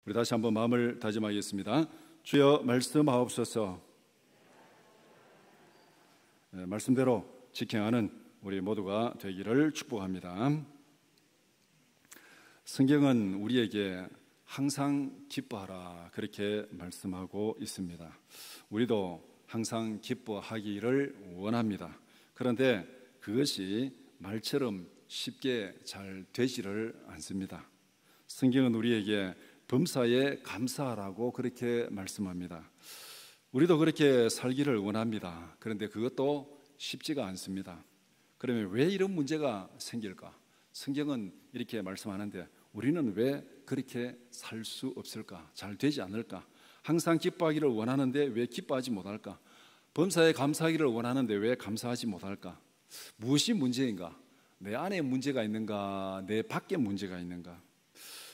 우리 다시 한번 마음을 다짐하겠습니다. 주여 말씀하옵소서. 말씀대로 직행하는 우리 모두가 되기를 축복합니다. 성경은 우리에게 항상 기뻐하라 그렇게 말씀하고 있습니다. 우리도 항상 기뻐하기를 원합니다. 그런데 그것이 말처럼 쉽게 잘 되지를 않습니다. 성경은 우리에게 범사에 감사하라고 그렇게 말씀합니다. 우리도 그렇게 살기를 원합니다. 그런데 그것도 쉽지가 않습니다. 그러면 왜 이런 문제가 생길까? 성경은 이렇게 말씀하는데 우리는 왜 그렇게 살 수 없을까? 잘 되지 않을까? 항상 기뻐하기를 원하는데 왜 기뻐하지 못할까? 범사에 감사하기를 원하는데 왜 감사하지 못할까? 무엇이 문제인가? 내 안에 문제가 있는가? 내 밖에 문제가 있는가?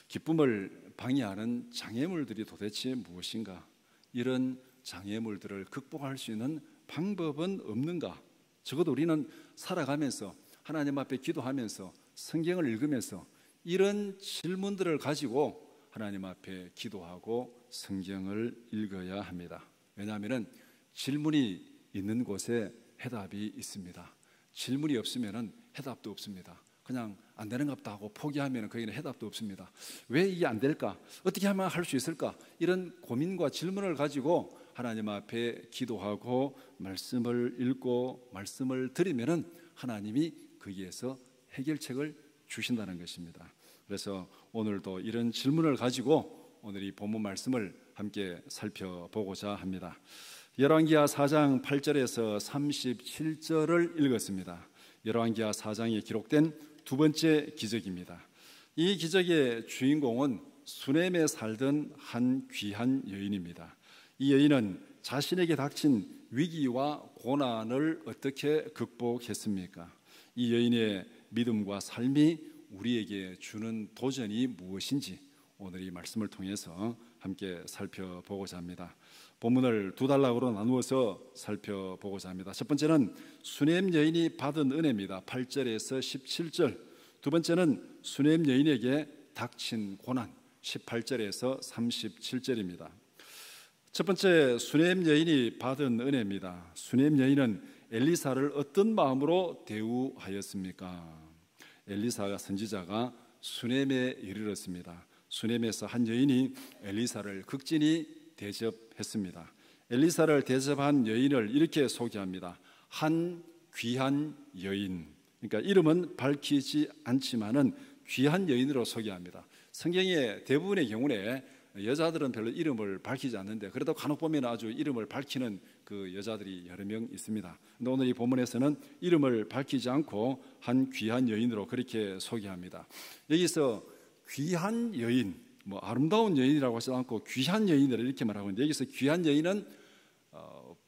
기쁨을 방해하는 장애물들이 도대체 무엇인가? 이런 장애물들을 극복할 수 있는 방법은 없는가? 적어도 우리는 살아가면서 하나님 앞에 기도하면서 성경을 읽으면서 이런 질문들을 가지고 하나님 앞에 기도하고 성경을 읽어야 합니다. 왜냐하면 질문이 있는 곳에 해답이 있습니다. 질문이 없으면 해답도 없습니다. 그냥 안 되는갑다 하고 포기하면 거기는 해답도 없습니다. 왜 이게 안 될까? 어떻게 하면 할 수 있을까? 이런 고민과 질문을 가지고 하나님 앞에 기도하고 말씀을 읽고 말씀을 들으면 하나님이 거기에서 해결책을 주신다는 것입니다. 그래서 오늘도 이런 질문을 가지고 오늘 이 본문 말씀을 함께 살펴보고자 합니다. 열왕기하 4장 8절에서 37절을 읽었습니다. 열왕기하 4장에 기록된 두 번째 기적입니다. 이 기적의 주인공은 수넴에 살던 한 귀한 여인입니다. 이 여인은 자신에게 닥친 위기와 고난을 어떻게 극복했습니까? 이 여인의 믿음과 삶이 우리에게 주는 도전이 무엇인지 오늘 이 말씀을 통해서 함께 살펴보고자 합니다. 본문을 두 단락으로 나누어서 살펴보고자 합니다. 첫 번째는 수넴 여인이 받은 은혜입니다. 8절에서 17절. 두 번째는 수넴 여인에게 닥친 고난 18절에서 37절입니다. 첫 번째, 수넴 여인이 받은 은혜입니다. 수넴 여인은 엘리사를 어떤 마음으로 대우하였습니까? 엘리사가 선지자가 수넴에 이르렀습니다. 수넴에서 한 여인이 엘리사를 극진히 대접했습니다. 엘리사를 대접한 여인을 이렇게 소개합니다. 한 귀한 여인. 그러니까 이름은 밝히지 않지만은 귀한 여인으로 소개합니다. 성경의 대부분의 경우에 여자들은 별로 이름을 밝히지 않는데 그래도 간혹 보면 아주 이름을 밝히는 그 여자들이 여러 명 있습니다. 근데 오늘 이 본문에서는 이름을 밝히지 않고 한 귀한 여인으로 그렇게 소개합니다. 여기서 귀한 여인, 아름다운 여인이라고 하지 않고 귀한 여인을 이렇게 말하고 있는데 여기서 귀한 여인은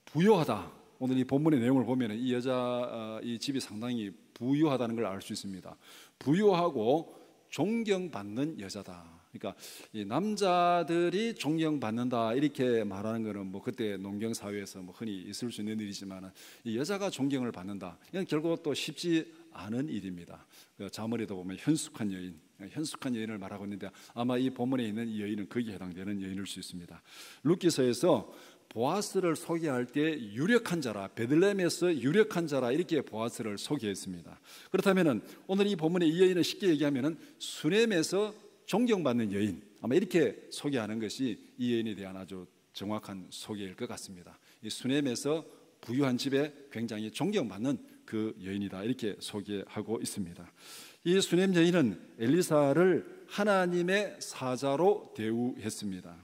부유하다. 오늘 이 본문의 내용을 보면 이 여자 이 집이 상당히 부유하다는 걸 알 수 있습니다. 부유하고 존경받는 여자다. 그러니까 이 남자들이 존경받는다 이렇게 말하는 것은 그때 농경 사회에서 흔히 있을 수 있는 일이지만 이 여자가 존경을 받는다. 이건 결국 또 쉽지 않은 일입니다. 자문에도 보면 현숙한 여인, 현숙한 여인을 말하고 있는데 아마 이 본문에 있는 이 여인은 거기에 해당되는 여인일 수 있습니다. 룻기서에서 보아스를 소개할 때 유력한 자라, 베들레헴에서 유력한 자라 이렇게 보아스를 소개했습니다. 그렇다면 오늘 이 본문의 이 여인은 쉽게 얘기하면 수넴에서 존경받는 여인, 아마 이렇게 소개하는 것이 이 여인에 대한 아주 정확한 소개일 것 같습니다. 이 수넴에서 부유한 집에 굉장히 존경받는 그 여인이다 이렇게 소개하고 있습니다. 이 수넴 여인은 엘리사를 하나님의 사자로 대우했습니다.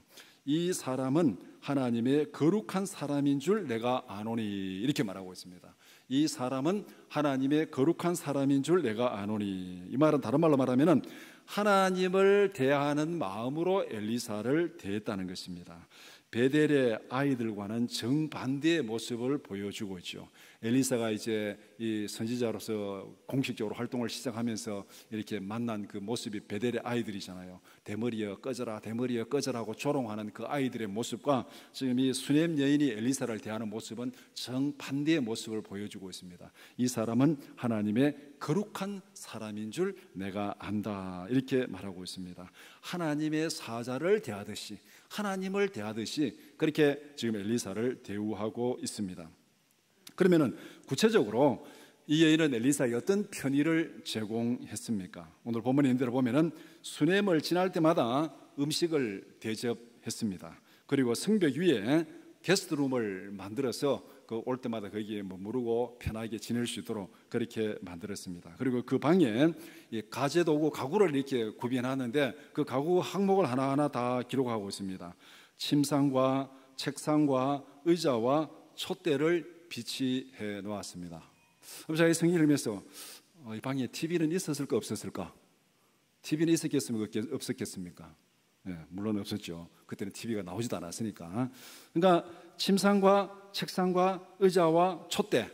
이 사람은 하나님의 거룩한 사람인 줄 내가 아노니 이렇게 말하고 있습니다. 이 사람은 하나님의 거룩한 사람인 줄 내가 아노니. 이 말은 다른 말로 말하면 하나님을 대하는 마음으로 엘리사를 대했다는 것입니다. 베델의 아이들과는 정반대의 모습을 보여주고 있죠. 엘리사가 이제 이 선지자로서 공식적으로 활동을 시작하면서 이렇게 만난 그 모습이 베델의 아이들이잖아요. 대머리여 꺼져라, 대머리여 꺼져라고 조롱하는 그 아이들의 모습과 지금 이 수넴 여인이 엘리사를 대하는 모습은 정반대의 모습을 보여주고 있습니다. 이 사람은 하나님의 거룩한 사람인 줄 내가 안다, 이렇게 말하고 있습니다. 하나님의 사자를 대하듯이, 하나님을 대하듯이 그렇게 지금 엘리사를 대우하고 있습니다. 그러면은 구체적으로 이 여인은 엘리사에게 어떤 편의를 제공했습니까? 오늘 본문에 있는 대로 보면은 수넴을 지날 때마다 음식을 대접했습니다. 그리고 성벽 위에 게스트룸을 만들어서 그 올 때마다 거기에 머무르고 편하게 지낼 수 있도록 그렇게 만들었습니다. 그리고 그 방에 가재도구, 가구를 이렇게 구비해놨는데 그 가구 항목을 하나하나 다 기록하고 있습니다. 침상과 책상과 의자와 촛대를 비치해 놓았습니다. 제가 이 성경을 읽으면서 이 방에 TV는 있었을까 없었을까? TV는 있었겠습니까? 없었겠습니까? 네, 물론 없었죠. 그때는 TV가 나오지도 않았으니까. 그러니까 침상과 책상과 의자와 촛대,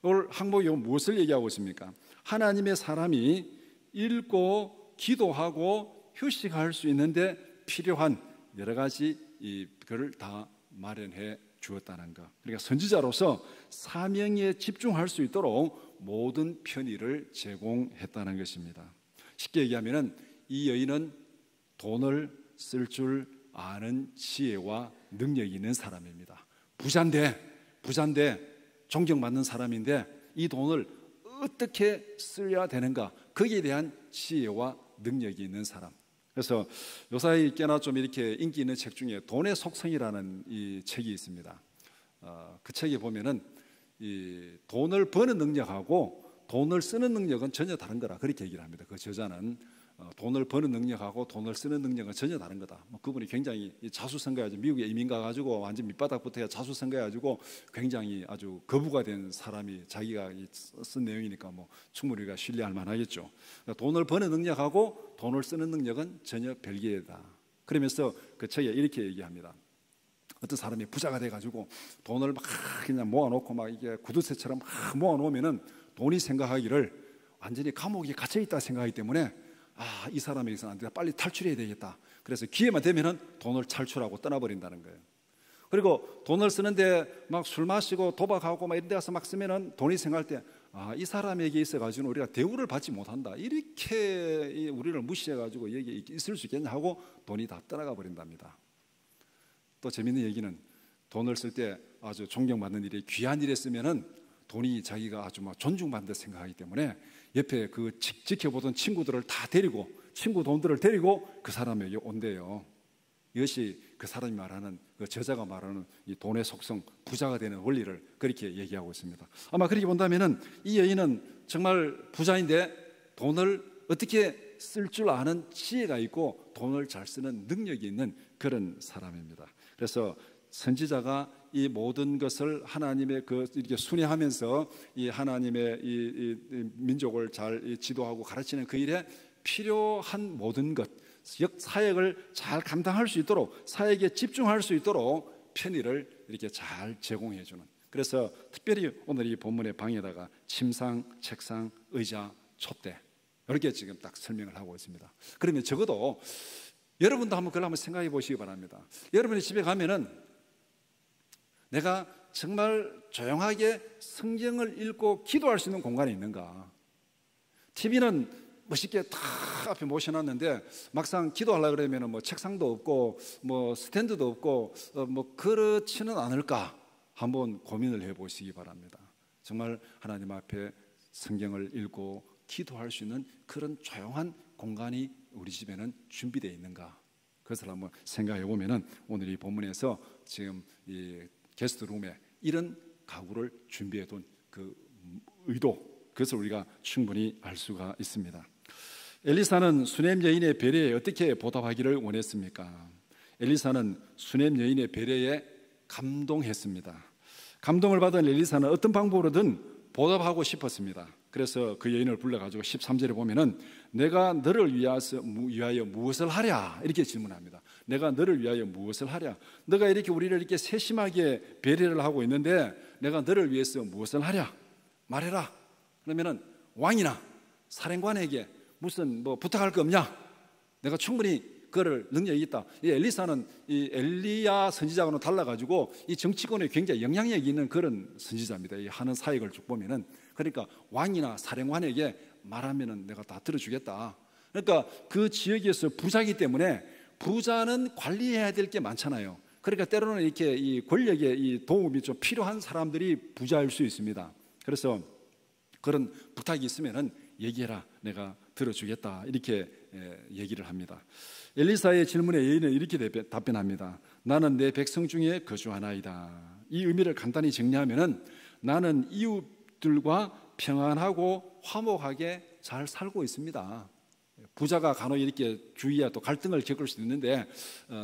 오늘 항목이 무엇을 얘기하고 있습니까? 하나님의 사람이 읽고 기도하고 휴식할 수 있는데 필요한 여러 가지 이거를 다 마련해 주었다는 것. 그러니까 선지자로서 사명에 집중할 수 있도록 모든 편의를 제공했다는 것입니다. 쉽게 얘기하면 이 여인은 돈을 쓸 줄 아는 지혜와 능력이 있는 사람입니다. 부자인데 존경받는 사람인데 이 돈을 어떻게 써야 되는가, 거기에 대한 지혜와 능력이 있는 사람. 그래서 요사이 꽤나 좀 이렇게 인기 있는 책 중에 돈의 속성이라는 이 책이 있습니다. 그 책에 보면은 이 돈을 버는 능력하고 돈을 쓰는 능력은 전혀 다른 거라 그렇게 얘기를 합니다. 그 저자는 돈을 버는 능력하고 돈을 쓰는 능력은 전혀 다른 거다. 그분이 굉장히 자수성가해가지고 미국에 이민 가가지고 완전 밑바닥부터 자수성가해가지고 굉장히 아주 거부가 된 사람이 자기가 쓴 내용이니까 충분히 우리가 신뢰할 만하겠죠. 그러니까 돈을 버는 능력하고 돈을 쓰는 능력은 전혀 별개다. 그러면서 그 책에 이렇게 얘기합니다. 어떤 사람이 부자가 돼가지고 돈을 막 그냥 모아놓고 막 이게 구두쇠처럼 막 모아놓으면은 돈이 생각하기를 완전히 감옥에 갇혀 있다 생각하기 때문에 이 사람에게서는 안 된다, 빨리 탈출해야 되겠다. 그래서 기회만 되면은 돈을 탈출하고 떠나버린다는 거예요. 그리고 돈을 쓰는데 막 술 마시고 도박하고 막 이런 데 가서 막 쓰면은 돈이 생각할 때 이 사람에게 있어가지고 우리가 대우를 받지 못한다, 이렇게 우리를 무시해가지고 여기 있을 수 있겠냐 하고 돈이 다 떠나가 버린답니다. 또 재밌는 얘기는 돈을 쓸 때 아주 존경받는 일이 귀한 일에 쓰면은 돈이 자기가 아주 막 존중받는다 생각하기 때문에 옆에 그 지켜보던 친구들을 다 데리고, 친구 돈들을 데리고 그 사람에게 온대요. 이것이 그 사람이 말하는, 그 저자가 말하는 이 돈의 속성, 부자가 되는 원리를 그렇게 얘기하고 있습니다. 아마 그렇게 본다면은 이 여인은 정말 부자인데 돈을 어떻게 쓸 줄 아는 지혜가 있고 돈을 잘 쓰는 능력이 있는 그런 사람입니다. 그래서 선지자가 이 모든 것을 하나님의 이렇게 순회하면서 이 하나님의 이 민족을 잘 지도하고 가르치는 그 일에 필요한 모든 것, 사역을 잘 감당할 수 있도록, 사역에 집중할 수 있도록 편의를 이렇게 잘 제공해 주는. 그래서 특별히 오늘 이 본문의 방에다가 침상, 책상, 의자, 촛대 이렇게 지금 딱 설명을 하고 있습니다. 그러면 적어도 여러분도 그걸 한번 생각해 보시기 바랍니다. 여러분이 집에 가면은 내가 정말 조용하게 성경을 읽고 기도할 수 있는 공간이 있는가? TV는 멋있게 다 앞에 모셔놨는데 막상 기도하려고 그러면 책상도 없고 스탠드도 없고 그렇지는 않을까? 한번 고민을 해보시기 바랍니다. 정말 하나님 앞에 성경을 읽고 기도할 수 있는 그런 조용한 공간이 우리 집에는 준비되어 있는가? 그것을 한번 생각해 보면은 오늘 이 본문에서 지금 이 게스트룸에 이런 가구를 준비해 둔 그 의도, 그것을 우리가 충분히 알 수가 있습니다. 엘리사는 수넴 여인의 배려에 어떻게 보답하기를 원했습니까? 엘리사는 수넴 여인의 배려에 감동했습니다. 감동을 받은 엘리사는 어떤 방법으로든 보답하고 싶었습니다. 그래서 그 여인을 불러가지고 13절에 보면은 내가 너를 위하여 무엇을 하랴 이렇게 질문합니다. 내가 너를 위하여 무엇을 하랴. 너가 이렇게 우리를 이렇게 세심하게 배려를 하고 있는데 내가 너를 위해서 무엇을 하랴 말해라. 그러면은 왕이나 사령관에게 무슨 뭐 부탁할 거 없냐? 내가 충분히 그를 능력이 있다. 이 엘리사는 이 엘리야 선지자하고는 달라가지고 이 정치권에 굉장히 영향력이 있는 그런 선지자입니다. 이 하는 사역을 쭉 보면은 그러니까 왕이나 사령관에게 말하면은 내가 다 들어주겠다. 그러니까 그 지역에서 부자이기 때문에 부자는 관리해야 될 게 많잖아요. 그러니까 때로는 이렇게 이 권력의 이 도움이 좀 필요한 사람들이 부자일 수 있습니다. 그래서 그런 부탁이 있으면은 얘기해라. 내가 들어주겠다. 이렇게 얘기를 합니다. 엘리사의 질문에 여인은 이렇게 답변합니다. 나는 내 백성 중에 거주하나이다. 이 의미를 간단히 정리하면은 나는 이웃들과 평안하고 화목하게 잘 살고 있습니다. 부자가 간혹 이렇게 주위에 또 갈등을 겪을 수도 있는데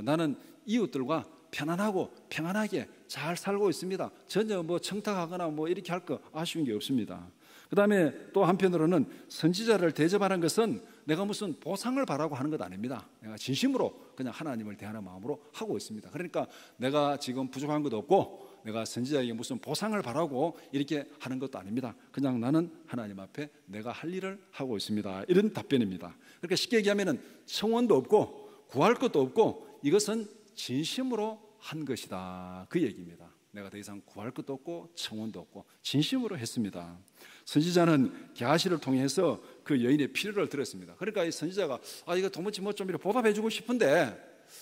나는 이웃들과 편안하고 평안하게 잘 살고 있습니다. 전혀 뭐 청탁하거나 뭐 이렇게 할 거 아쉬운 게 없습니다. 그 다음에 또 한편으로는 선지자를 대접하는 것은 내가 무슨 보상을 바라고 하는 것 아닙니다. 내가 진심으로 그냥 하나님을 대하는 마음으로 하고 있습니다. 그러니까 내가 지금 부족한 것도 없고 내가 선지자에게 무슨 보상을 바라고 이렇게 하는 것도 아닙니다. 그냥 나는 하나님 앞에 내가 할 일을 하고 있습니다. 이런 답변입니다. 그러니까 쉽게 얘기하면 청원도 없고 구할 것도 없고 이것은 진심으로 한 것이다. 그 얘기입니다. 내가 더 이상 구할 것도 없고 청원도 없고 진심으로 했습니다. 선지자는 게하시를 통해서 그 여인의 필요를 들었습니다. 그러니까 이 선지자가 이거 도무지 뭐 좀 이렇게 보답해주고 싶은데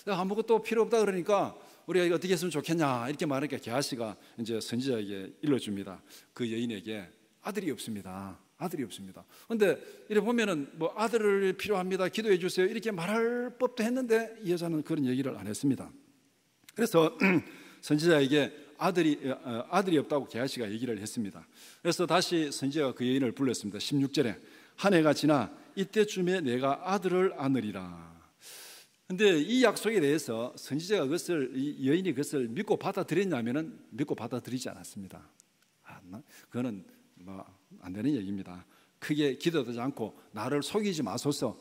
아무것도 필요 없다 그러니까 우리가 이거 어떻게 했으면 좋겠냐 이렇게 말하니까 게하시가 이제 선지자에게 일러줍니다. 그 여인에게 아들이 없습니다. 아들이 없습니다. 그런데 이렇게 보면은 뭐 아들을 필요합니다. 기도해 주세요. 이렇게 말할 법도 했는데 이 여자는 그런 얘기를 안 했습니다. 그래서 선지자에게 아들이 없다고 게하시가 얘기를 했습니다. 그래서 다시 선지자가 그 여인을 불렀습니다. 16절에 한 해가 지나 이때쯤에 내가 아들을 안으리라. 그런데 이 약속에 대해서 선지자가 이 여인이 그것을 믿고 받아들였냐면은 믿고 받아들이지 않았습니다. 그거는 뭐 안 되는 얘기입니다. 크게 기도하지 않고 나를 속이지 마소서.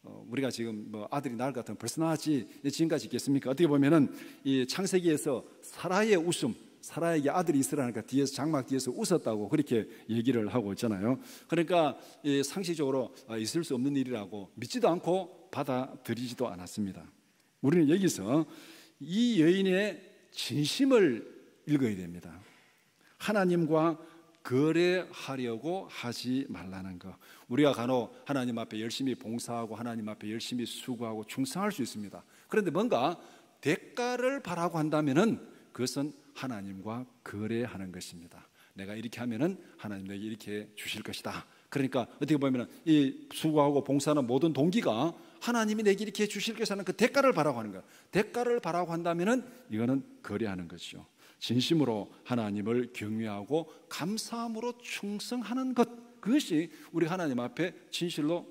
우리가 지금 뭐 아들이 낳을 것 같으면 벌써 낳았지 지금까지 있겠습니까? 어떻게 보면은 이 창세기에서 사라의 웃음, 사라에게 아들이 있으라니까 뒤에서 장막 뒤에서 웃었다고 그렇게 얘기를 하고 있잖아요. 그러니까 상식적으로 있을 수 없는 일이라고 믿지도 않고 받아들이지도 않았습니다. 우리는 여기서 이 여인의 진심을 읽어야 됩니다. 하나님과 거래하려고 하지 말라는 것. 우리가 간혹 하나님 앞에 열심히 봉사하고 하나님 앞에 열심히 수고하고 충성할 수 있습니다. 그런데 뭔가 대가를 바라고 한다면은 그것은 하나님과 거래하는 것입니다. 내가 이렇게 하면은 하나님 내게 이렇게 주실 것이다. 그러니까 어떻게 보면은 이 수고하고 봉사하는 모든 동기가 하나님이 내게 이렇게 주실 것이라는 그 대가를 바라고 하는 것. 대가를 바라고 한다면은 이거는 거래하는 것이죠. 진심으로 하나님을 경외하고 감사함으로 충성하는 것, 그것이 우리 하나님 앞에 진실로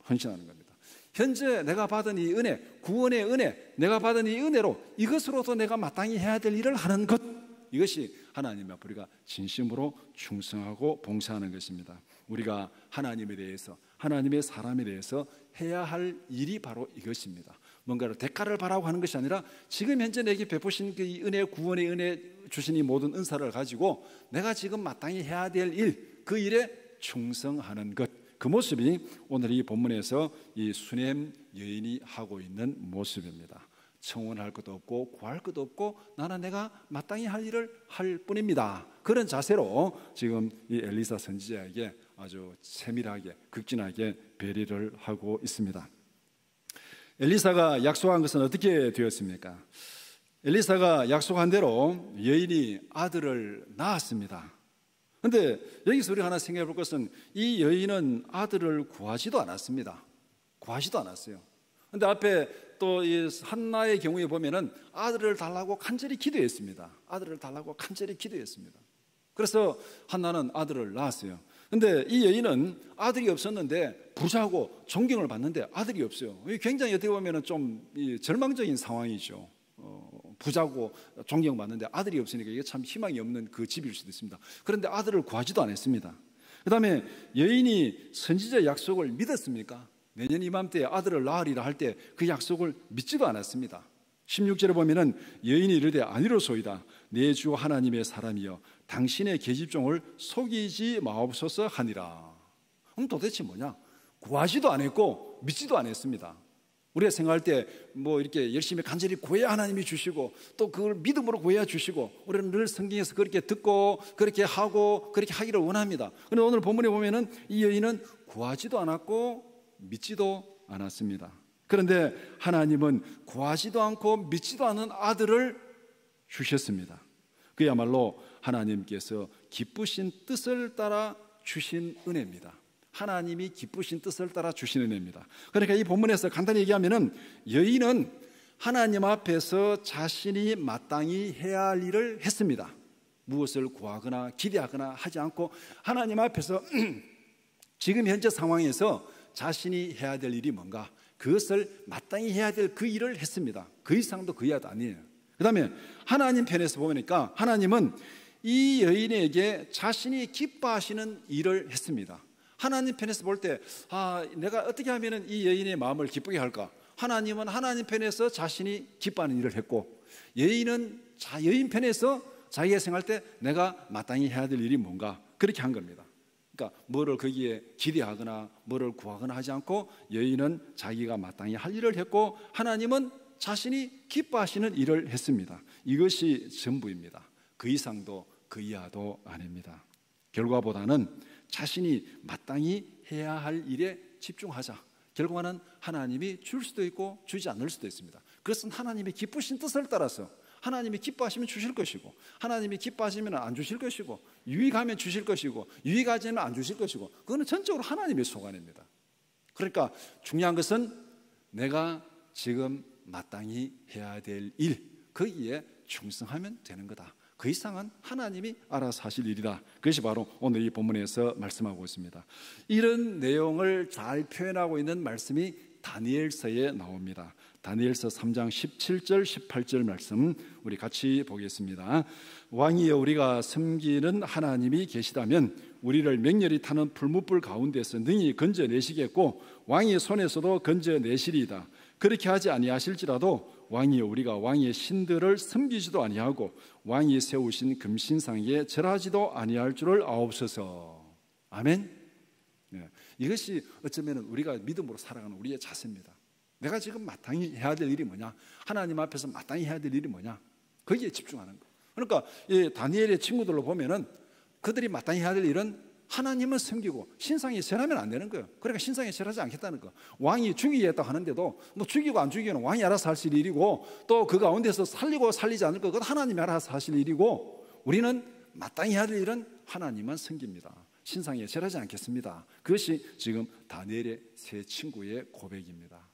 헌신하는 겁니다. 현재 내가 받은 이 은혜, 구원의 은혜, 내가 받은 이 은혜로 이것으로도 내가 마땅히 해야 될 일을 하는 것, 이것이 하나님 앞에 우리가 진심으로 충성하고 봉사하는 것입니다. 우리가 하나님에 대해서, 하나님의 사람에 대해서 해야 할 일이 바로 이것입니다. 뭔가를 대가를 바라고 하는 것이 아니라 지금 현재 내게 베푸신 그 은혜, 구원의 은혜 주신 이 모든 은사를 가지고 내가 지금 마땅히 해야 될 일, 그 일에 충성하는 것, 그 모습이 오늘 이 본문에서 이 수넴 여인이 하고 있는 모습입니다. 청원할 것도 없고 구할 것도 없고 나는 내가 마땅히 할 일을 할 뿐입니다. 그런 자세로 지금 이 엘리사 선지자에게 아주 세밀하게 극진하게 배려를 하고 있습니다. 엘리사가 약속한 것은 어떻게 되었습니까? 엘리사가 약속한 대로 여인이 아들을 낳았습니다. 그런데 여기서 우리가 하나 생각해 볼 것은 이 여인은 아들을 구하지도 않았습니다. 구하지도 않았어요. 그런데 앞에 또 이 한나의 경우에 보면은 아들을 달라고 간절히 기도했습니다. 아들을 달라고 간절히 기도했습니다. 그래서 한나는 아들을 낳았어요. 그런데 이 여인은 아들이 없었는데 부자고 존경을 받는데 아들이 없어요. 굉장히 어떻게 보면은 좀 절망적인 상황이죠. 부자고 존경받는데 아들이 없으니까 이게 참 희망이 없는 그 집일 수도 있습니다. 그런데 아들을 구하지도 않았습니다. 그 다음에 여인이 선지자의 약속을 믿었습니까? 내년 이맘때에 아들을 낳으리라 할 때 그 약속을 믿지도 않았습니다. 16절에 보면은 여인이 이르되 아니로소이다. 내 주 하나님의 사람이여 당신의 계집종을 속이지 마옵소서 하니라. 그럼 도대체 뭐냐? 구하지도 않았고 믿지도 않았습니다. 우리가 생각할 때 뭐 이렇게 열심히 간절히 구해야 하나님이 주시고 또 그걸 믿음으로 구해야 주시고 우리는 늘 성경에서 그렇게 듣고 그렇게 하고 그렇게 하기를 원합니다. 그런데 오늘 본문에 보면은 이 여인은 구하지도 않았고 믿지도 않았습니다. 그런데 하나님은 구하지도 않고 믿지도 않은 아들을 주셨습니다. 그야말로 하나님께서 기쁘신 뜻을 따라 주신 은혜입니다. 하나님이 기쁘신 뜻을 따라 주신 은혜입니다. 그러니까 이 본문에서 간단히 얘기하면은 여인은 하나님 앞에서 자신이 마땅히 해야 할 일을 했습니다. 무엇을 구하거나 기대하거나 하지 않고 하나님 앞에서 지금 현재 상황에서 자신이 해야 될 일이 뭔가 그것을 마땅히 해야 될 그 일을 했습니다. 그 이상도 그 이하도 아니에요. 그 다음에 하나님 편에서 보니까 하나님은 이 여인에게 자신이 기뻐하시는 일을 했습니다. 하나님 편에서 볼 때 내가 어떻게 하면 이 여인의 마음을 기쁘게 할까? 하나님은 하나님 편에서 자신이 기뻐하는 일을 했고 여인은 여인 편에서 자기가 생각할 때 내가 마땅히 해야 될 일이 뭔가 그렇게 한 겁니다. 그러니까 뭐를 거기에 기대하거나 뭐를 구하거나 하지 않고 여인은 자기가 마땅히 할 일을 했고 하나님은 자신이 기뻐하시는 일을 했습니다. 이것이 전부입니다. 그 이상도 그 이하도 아닙니다. 결과보다는 자신이 마땅히 해야 할 일에 집중하자. 결과는 하나님이 줄 수도 있고 주지 않을 수도 있습니다. 그것은 하나님의 기쁘신 뜻을 따라서 하나님이 기뻐하시면 주실 것이고 하나님이 기뻐하시면 안 주실 것이고 유익하면 주실 것이고 유익하지 않으면 안 주실 것이고 그거는 전적으로 하나님의 소관입니다. 그러니까 중요한 것은 내가 지금 마땅히 해야 될 일 거기에 충성하면 되는 거다. 그 이상은 하나님이 알아서 하실 일이다. 그것이 바로 오늘 이 본문에서 말씀하고 있습니다. 이런 내용을 잘 표현하고 있는 말씀이 다니엘서에 나옵니다. 다니엘서 3장 17절 18절 말씀 우리 같이 보겠습니다. 왕이여 우리가 섬기는 하나님이 계시다면 우리를 맹렬히 타는 풀무불 가운데서 능히 건져내시겠고 왕의 손에서도 건져내시리이다. 그렇게 하지 아니하실지라도 왕이여 우리가 왕의 신들을 섬기지도 아니하고 왕이 세우신 금신상에 절하지도 아니할 줄을 아옵소서. 아멘. 이것이 어쩌면 우리가 믿음으로 살아가는 우리의 자세입니다. 내가 지금 마땅히 해야 될 일이 뭐냐? 하나님 앞에서 마땅히 해야 될 일이 뭐냐? 거기에 집중하는 거. 그러니까 이 다니엘의 친구들로 보면은 그들이 마땅히 해야 될 일은 하나님은 섬기고 신상에 절하면 안 되는 거예요. 그러니까 신상에 절하지 않겠다는 거. 왕이 죽이겠다 하는데도 뭐 죽이고 안 죽이고는 왕이 알아서 하실 일이고 또 그 가운데서 살리고 살리지 않을 것 그건 하나님이 알아서 하실 일이고 우리는 마땅히 해야 될 일은 하나님만 섬깁니다. 신상에 절하지 않겠습니다. 그것이 지금 다니엘의 세 친구의 고백입니다.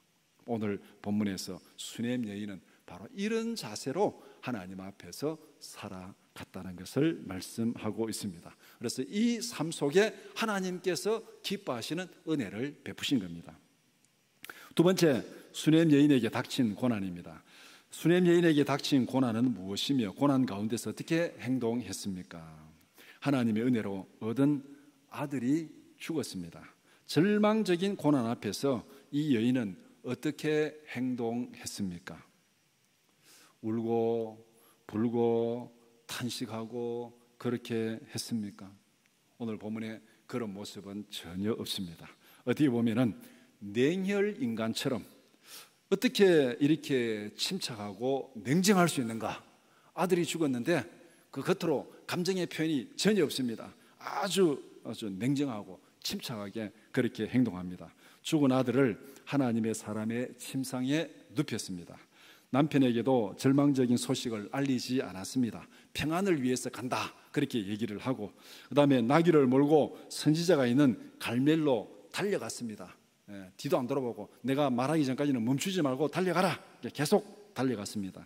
오늘 본문에서 수넴 여인은 바로 이런 자세로 하나님 앞에서 살아갔다는 것을 말씀하고 있습니다. 그래서 이 삶 속에 하나님께서 기뻐하시는 은혜를 베푸신 겁니다. 두 번째, 수넴 여인에게 닥친 고난입니다. 수넴 여인에게 닥친 고난은 무엇이며 고난 가운데서 어떻게 행동했습니까? 하나님의 은혜로 얻은 아들이 죽었습니다. 절망적인 고난 앞에서 이 여인은 어떻게 행동했습니까? 울고 불고 탄식하고 그렇게 했습니까? 오늘 본문에 그런 모습은 전혀 없습니다. 어떻게 보면은 냉혈 인간처럼 어떻게 이렇게 침착하고 냉정할 수 있는가? 아들이 죽었는데 그 겉으로 감정의 표현이 전혀 없습니다. 아주 냉정하고 침착하게 그렇게 행동합니다. 죽은 아들을 하나님의 사람의 침상에 눕혔습니다. 남편에게도 절망적인 소식을 알리지 않았습니다. 평안을 위해서 간다 그렇게 얘기를 하고 그 다음에 나귀를 몰고 선지자가 있는 갈멜로 달려갔습니다. 뒤도 안 돌아보고 내가 말하기 전까지는 멈추지 말고 달려가라 계속 달려갔습니다.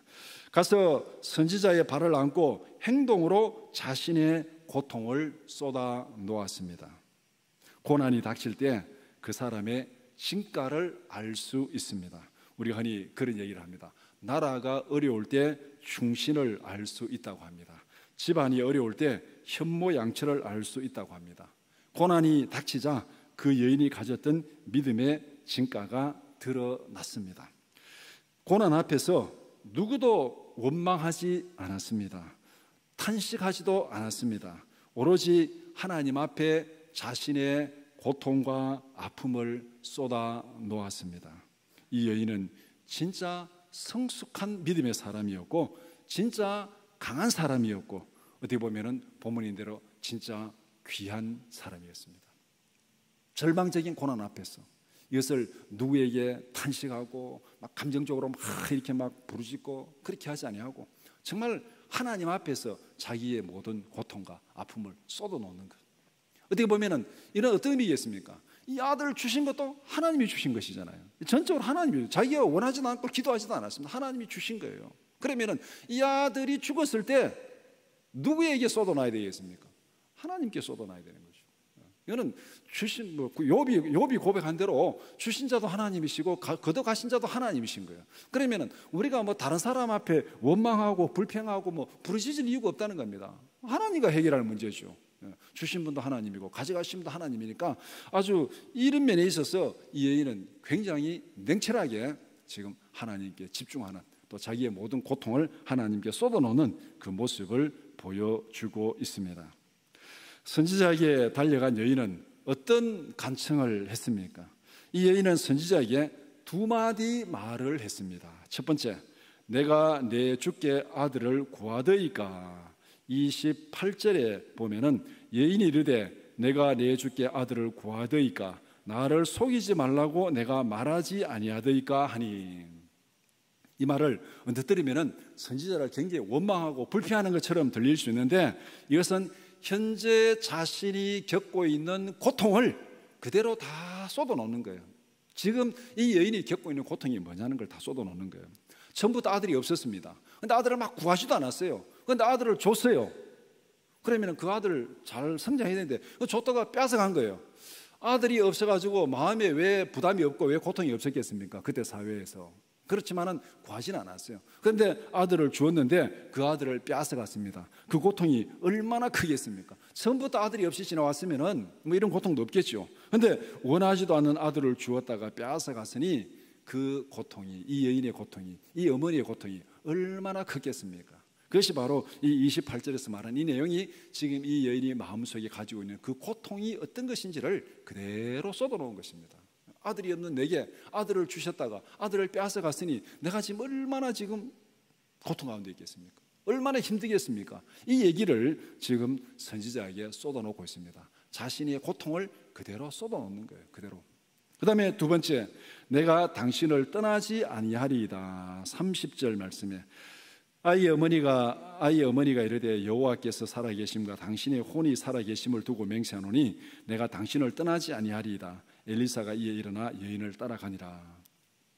가서 선지자의 발을 안고 행동으로 자신의 고통을 쏟아 놓았습니다. 고난이 닥칠 때 그 사람의 진가를 알 수 있습니다. 우리가 흔히 그런 얘기를 합니다. 나라가 어려울 때 충신을 알 수 있다고 합니다. 집안이 어려울 때 현모양처를 알 수 있다고 합니다. 고난이 닥치자 그 여인이 가졌던 믿음의 진가가 드러났습니다. 고난 앞에서 누구도 원망하지 않았습니다. 탄식하지도 않았습니다. 오로지 하나님 앞에 자신의 고통과 아픔을 쏟아 놓았습니다. 이 여인은 진짜 성숙한 믿음의 사람이었고 진짜 강한 사람이었고 어떻게 보면 본문인대로 진짜 귀한 사람이었습니다. 절망적인 고난 앞에서 이것을 누구에게 탄식하고 막 감정적으로 막 이렇게 막 부르짖고 그렇게 하지 아니하고 정말 하나님 앞에서 자기의 모든 고통과 아픔을 쏟아놓는 것. 어떻게 보면은 이런 어떤 의미겠습니까? 이 아들을 주신 것도 하나님이 주신 것이잖아요. 전적으로 하나님이, 자기가 원하지도 않고 기도하지도 않았습니다. 하나님이 주신 거예요. 그러면은 이 아들이 죽었을 때 누구에게 쏟아놔야 되겠습니까? 하나님께 쏟아놔야 되는 거죠. 이거는 주신 욥이 고백한 대로 주신 자도 하나님이시고 거둬가신 자도 하나님이신 거예요. 그러면은 우리가 다른 사람 앞에 원망하고 불평하고 부르짖을 이유가 없다는 겁니다. 하나님과 해결할 문제죠. 주신 분도 하나님이고 가져가신 분도 하나님이니까 아주 이런 면에 있어서 이 여인은 굉장히 냉철하게 지금 하나님께 집중하는, 또 자기의 모든 고통을 하나님께 쏟아놓는 그 모습을 보여주고 있습니다. 선지자에게 달려간 여인은 어떤 간청을 했습니까? 이 여인은 선지자에게 두 마디 말을 했습니다. 첫 번째, 내가 내 주께 아들을 구하더이까. 28절에 보면은 여인이 이르되 내가 내 주께 아들을 구하더이까. 나를 속이지 말라고 내가 말하지 아니하더이까 하니. 이 말을 언뜻 들으면은 선지자를 굉장히 원망하고 불평하는 것처럼 들릴 수 있는데 이것은 현재 자신이 겪고 있는 고통을 그대로 다 쏟아놓는 거예요. 지금 이 여인이 겪고 있는 고통이 뭐냐는 걸 다 쏟아놓는 거예요. 처음부터 아들이 없었습니다. 근데 아들을 막 구하지도 않았어요. 그런데 아들을 줬어요. 그러면 그 아들 잘 성장해야 되는데 줬다가 뺏어간 거예요. 아들이 없어가지고 마음에 왜 부담이 없고 왜 고통이 없었겠습니까? 그때 사회에서. 그렇지만은 구하지는 않았어요. 그런데 아들을 주었는데 그 아들을 빼앗아갔습니다. 그 고통이 얼마나 크겠습니까? 처음부터 아들이 없이 지나왔으면은 이런 고통도 없겠죠. 그런데 원하지도 않는 아들을 주었다가 빼앗아갔으니 그 고통이, 이 여인의 고통이, 이 어머니의 고통이 얼마나 크겠습니까? 그것이 바로 이 28절에서 말한 이 내용이 지금 이 여인이 마음속에 가지고 있는 그 고통이 어떤 것인지를 그대로 쏟아놓은 것입니다. 아들이 없는 내게 아들을 주셨다가 아들을 빼앗아갔으니 내가 지금 얼마나 지금 고통 가운데 있겠습니까? 얼마나 힘들겠습니까? 이 얘기를 지금 선지자에게 쏟아놓고 있습니다. 자신의 고통을 그대로 쏟아놓는 거예요. 그대로. 그 다음에 두 번째, 내가 당신을 떠나지 아니하리이다. 30절 말씀에 아이의 어머니가 이르되 여호와께서 살아계심과 당신의 혼이 살아계심을 두고 맹세하노니 내가 당신을 떠나지 아니하리이다. 엘리사가 이에 일어나 여인을 따라가니라.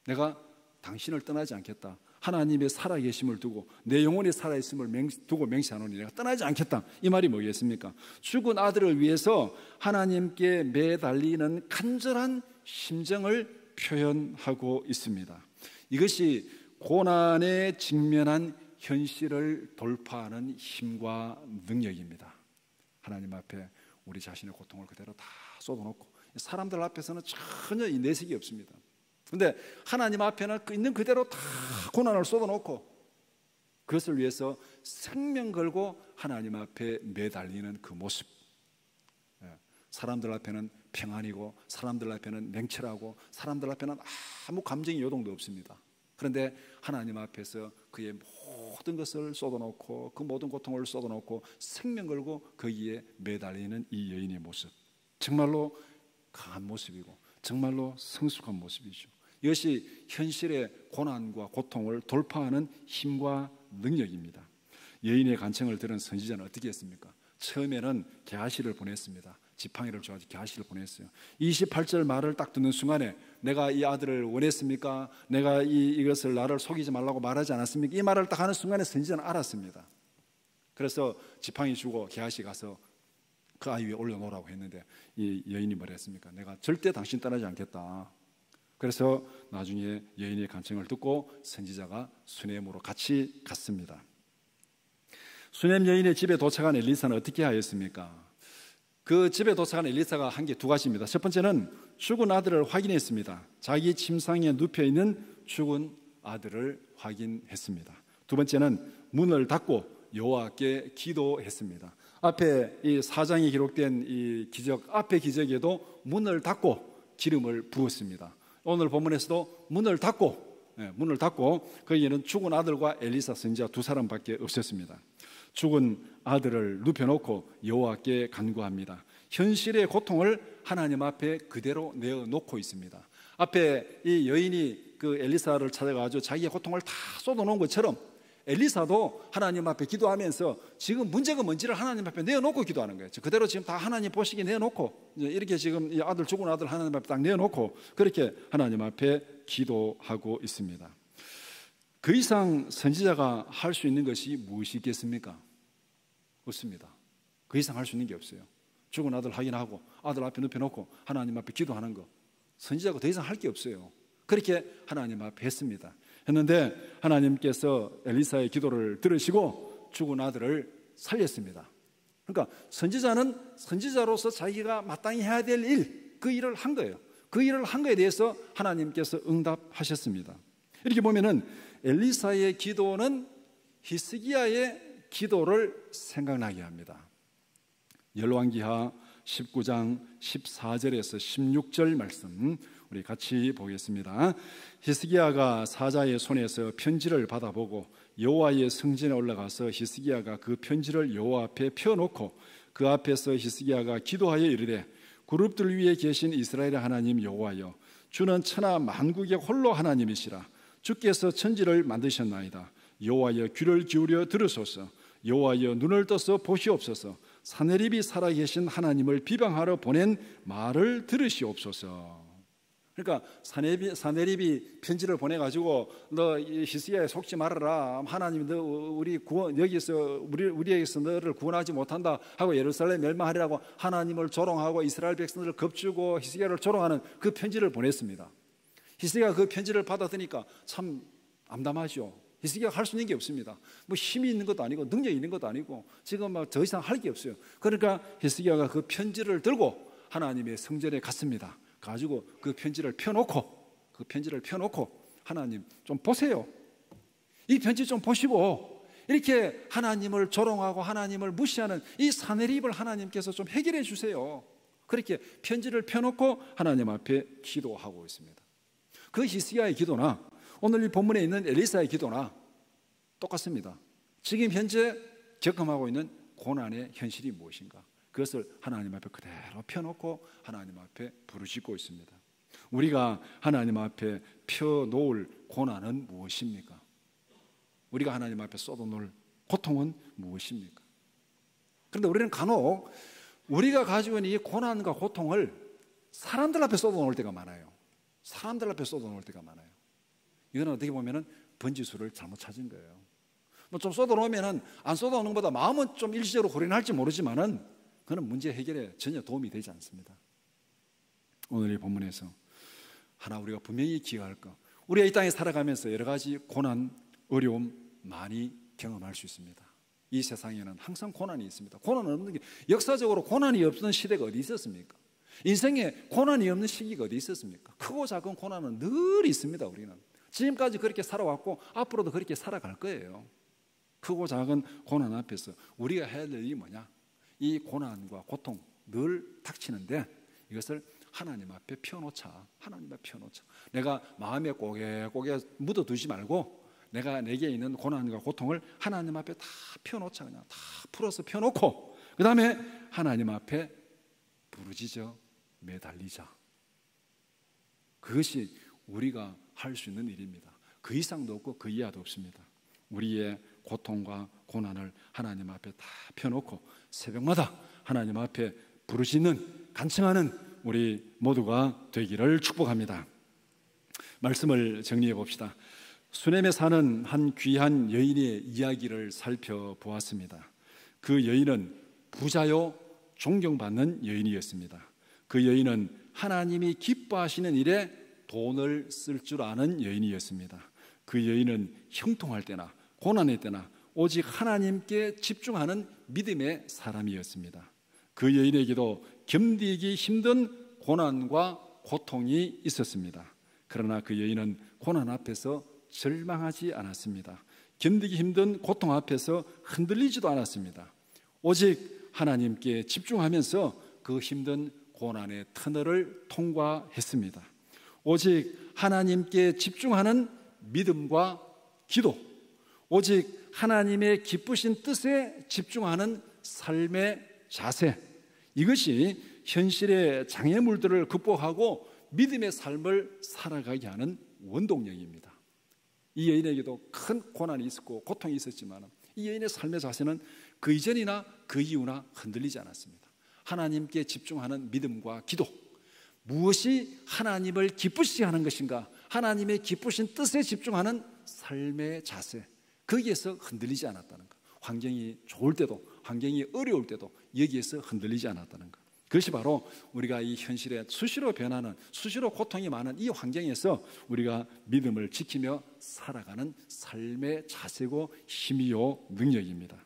내가 당신을 떠나지 않겠다. 하나님의 살아계심을 두고 내 영혼이 살아있음을 두고 맹세하노니 내가 떠나지 않겠다. 이 말이 뭐겠습니까? 죽은 아들을 위해서 하나님께 매달리는 간절한 심정을 표현하고 있습니다. 이것이 고난에 직면한 현실을 돌파하는 힘과 능력입니다. 하나님 앞에 우리 자신의 고통을 그대로 다 쏟아놓고 사람들 앞에서는 전혀 내색이 없습니다. 그런데 하나님 앞에는 있는 그대로 다 고난을 쏟아놓고 그것을 위해서 생명 걸고 하나님 앞에 매달리는 그 모습. 사람들 앞에는 평안이고 사람들 앞에는 냉철하고 사람들 앞에는 아무 감정의 요동도 없습니다. 그런데 하나님 앞에서 그의 모든 것을 쏟아놓고 그 모든 고통을 쏟아놓고 생명 걸고 거기에 매달리는 이 여인의 모습, 정말로 강한 모습이고 정말로 성숙한 모습이죠. 이것이 현실의 고난과 고통을 돌파하는 힘과 능력입니다. 여인의 간청을 들은 선지자는 어떻게 했습니까? 처음에는 게하시를 보냈습니다. 지팡이를 줘가지고 게하시를 보냈어요. 28절 말을 딱 듣는 순간에 내가 이 아들을 원했습니까? 내가 이것을 나를 속이지 말라고 말하지 않았습니까? 이 말을 딱 하는 순간에 선지자는 알았습니다. 그래서 지팡이 주고 게하시 가서 그 아이 위에 올려놓으라고 했는데 이 여인이 뭐라 했습니까? 내가 절대 당신 떠나지 않겠다. 그래서 나중에 여인의 간청을 듣고 선지자가 수넴으로 같이 갔습니다. 수넴 여인의 집에 도착한 엘리사는 어떻게 하였습니까? 그 집에 도착한 엘리사가 한 게 두 가지입니다. 첫 번째는 죽은 아들을 확인했습니다. 자기 침상에 눕혀 있는 죽은 아들을 확인했습니다. 두 번째는 문을 닫고 여호와께 기도했습니다. 앞에 이 4장에 기록된 이 기적, 앞에 기적에도 문을 닫고 기름을 부었습니다. 오늘 본문에서도 문을 닫고 거기에는 죽은 아들과 엘리사 선지자 두 사람밖에 없었습니다. 죽은 아들을 눕혀놓고 여호와께 간구합니다. 현실의 고통을 하나님 앞에 그대로 내어놓고 있습니다. 앞에 이 여인이 그 엘리사를 찾아가지고 자기의 고통을 다 쏟아놓은 것처럼 엘리사도 하나님 앞에 기도하면서 지금 문제가 뭔지를 하나님 앞에 내어놓고 기도하는 거예요. 그대로 지금 다 하나님 보시기에 내어놓고, 이렇게 지금 이 아들, 죽은 아들 하나님 앞에 딱 내어놓고 그렇게 하나님 앞에 기도하고 있습니다. 그 이상 선지자가 할 수 있는 것이 무엇이 있겠습니까? 없습니다. 그 이상 할 수 있는 게 없어요. 죽은 아들 확인하고 아들 앞에 눕혀놓고 하나님 앞에 기도하는 거, 선지자가 더 이상 할 게 없어요. 그렇게 하나님 앞에 했는데 하나님께서 엘리사의 기도를 들으시고 죽은 아들을 살렸습니다. 그러니까 선지자는 선지자로서 자기가 마땅히 해야 될 일, 그 일을 한 거예요. 그 일을 한 거에 대해서 하나님께서 응답하셨습니다. 이렇게 보면은 엘리사의 기도는 히스기야의 기도를 생각나게 합니다. 열왕기하 19장 14절에서 16절 말씀 우리 같이 보겠습니다. 히스기야가 사자의 손에서 편지를 받아보고 여호와의 성전에 올라가서 히스기야가 그 편지를 여호와 앞에 펴놓고 그 앞에서 히스기야가 기도하여 이르되 그룹들 위에 계신 이스라엘의 하나님 여호와여, 주는 천하 만국의 홀로 하나님이시라. 주께서 천지를 만드셨나이다. 여호와여, 귀를 기울여 들으소서. 여호와여, 눈을 떠서 보시옵소서. 사내립이 살아계신 하나님을 비방하러 보낸 말을 들으시옵소서. 그러니까 사내립이 편지를 보내가지고 너 히스기야에 속지 말아라. 하나님 너 우리 구원 여기서 우리에게서 너를 구원하지 못한다 하고 예루살렘 멸망하리라고 하나님을 조롱하고 이스라엘 백성들을 겁주고 히스기야를 조롱하는 그 편지를 보냈습니다. 히스기야가 그 편지를 받아드니까 참 암담하죠. 히스기야가 할 수 있는 게 없습니다. 뭐 힘이 있는 것도 아니고 능력이 있는 것도 아니고 지금 막 더 이상 할 게 없어요. 그러니까 히스기야가 그 편지를 들고 하나님의 성전에 갔습니다. 가지고 그 편지를 펴놓고 하나님 좀 보세요. 이 편지 좀 보시고 이렇게 하나님을 조롱하고 하나님을 무시하는 이 사내립을 하나님께서 좀 해결해 주세요. 그렇게 편지를 펴놓고 하나님 앞에 기도하고 있습니다. 그 히스기야의 기도나 오늘 이 본문에 있는 엘리사의 기도나 똑같습니다. 지금 현재 겪음하고 있는 고난의 현실이 무엇인가? 그것을 하나님 앞에 그대로 펴놓고 하나님 앞에 부르짖고 있습니다. 우리가 하나님 앞에 펴놓을 고난은 무엇입니까? 우리가 하나님 앞에 쏟아놓을 고통은 무엇입니까? 그런데 우리는 간혹 우리가 가지고 있는 이 고난과 고통을 사람들 앞에 쏟아놓을 때가 많아요. 사람들 앞에 쏟아놓을 때가 많아요. 이건 어떻게 보면 번지수를 잘못 찾은 거예요. 뭐 좀 쏟아놓으면 안 쏟아놓는 것보다 마음은 좀 일시적으로 고린할지 모르지만은 그는 문제 해결에 전혀 도움이 되지 않습니다. 오늘 이 본문에서 하나 우리가 분명히 기억할 것, 우리가 이 땅에 살아가면서 여러 가지 고난, 어려움 많이 경험할 수 있습니다. 이 세상에는 항상 고난이 있습니다. 고난 없는 게, 역사적으로 고난이 없는 시대가 어디 있었습니까? 인생에 고난이 없는 시기가 어디 있었습니까? 크고 작은 고난은 늘 있습니다. 우리는 지금까지 그렇게 살아왔고 앞으로도 그렇게 살아갈 거예요. 크고 작은 고난 앞에서 우리가 해야 될 일이 뭐냐? 이 고난과 고통 늘 닥치는데 이것을 하나님 앞에 펴놓자. 하나님 앞에 펴놓자. 내가 마음에 고개 묻어두지 말고 내게 있는 고난과 고통을 하나님 앞에 다 펴놓자. 그냥 다 풀어서 펴놓고 그 다음에 하나님 앞에 부르짖어 매달리자. 그것이 우리가 할 수 있는 일입니다. 그 이상도 없고 그 이하도 없습니다. 우리의 고통과 고난을 하나님 앞에 다 펴놓고 새벽마다 하나님 앞에 부르짖는, 간청하는 우리 모두가 되기를 축복합니다. 말씀을 정리해 봅시다. 수넴에 사는 한 귀한 여인의 이야기를 살펴보았습니다. 그 여인은 부자요 존경받는 여인이었습니다. 그 여인은 하나님이 기뻐하시는 일에 돈을 쓸 줄 아는 여인이었습니다. 그 여인은 형통할 때나 고난의 때나 오직 하나님께 집중하는 믿음의 사람이었습니다. 그 여인에게도 견디기 힘든 고난과 고통이 있었습니다. 그러나 그 여인은 고난 앞에서 절망하지 않았습니다. 견디기 힘든 고통 앞에서 흔들리지도 않았습니다. 오직 하나님께 집중하면서 그 힘든 고난의 터널을 통과했습니다. 오직 하나님께 집중하는 믿음과 기도, 오직 하나님의 기쁘신 뜻에 집중하는 삶의 자세, 이것이 현실의 장애물들을 극복하고 믿음의 삶을 살아가게 하는 원동력입니다. 이 여인에게도 큰 고난이 있었고 고통이 있었지만 이 여인의 삶의 자세는 그 이전이나 그 이후나 흔들리지 않았습니다. 하나님께 집중하는 믿음과 기도, 무엇이 하나님을 기쁘시게 하는 것인가, 하나님의 기쁘신 뜻에 집중하는 삶의 자세, 거기에서 흔들리지 않았다는 것. 환경이 좋을 때도 환경이 어려울 때도 여기에서 흔들리지 않았다는 것. 그것이 바로 우리가 이 현실에 수시로 변하는, 수시로 고통이 많은 이 환경에서 우리가 믿음을 지키며 살아가는 삶의 자세고 힘이요 능력입니다.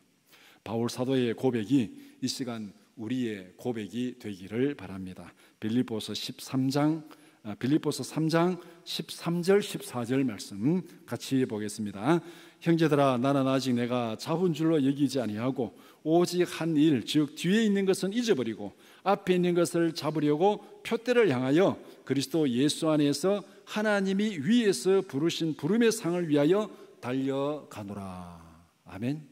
바울 사도의 고백이 이 시간 우리의 고백이 되기를 바랍니다. 빌립보서 3장 13절 14절 말씀 같이 보겠습니다. 형제들아, 나는 아직 내가 잡은 줄로 여기지 아니하고 오직 한 일, 즉 뒤에 있는 것은 잊어버리고 앞에 있는 것을 잡으려고 표대를 향하여 그리스도 예수 안에서 하나님이 위에서 부르신 부름의 상을 위하여 달려가노라. 아멘.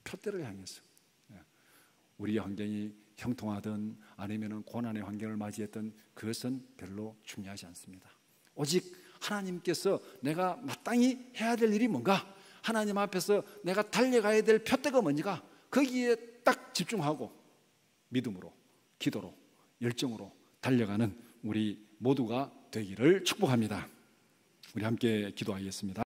표대를 향해서. 우리 환경이 형통하든 아니면 고난의 환경을 맞이했던 그것은 별로 중요하지 않습니다. 오직 하나님께서 내가 마땅히 해야 될 일이 뭔가, 하나님 앞에서 내가 달려가야 될 표대가 뭔가, 거기에 딱 집중하고 믿음으로, 기도로, 열정으로 달려가는 우리 모두가 되기를 축복합니다. 우리 함께 기도하겠습니다.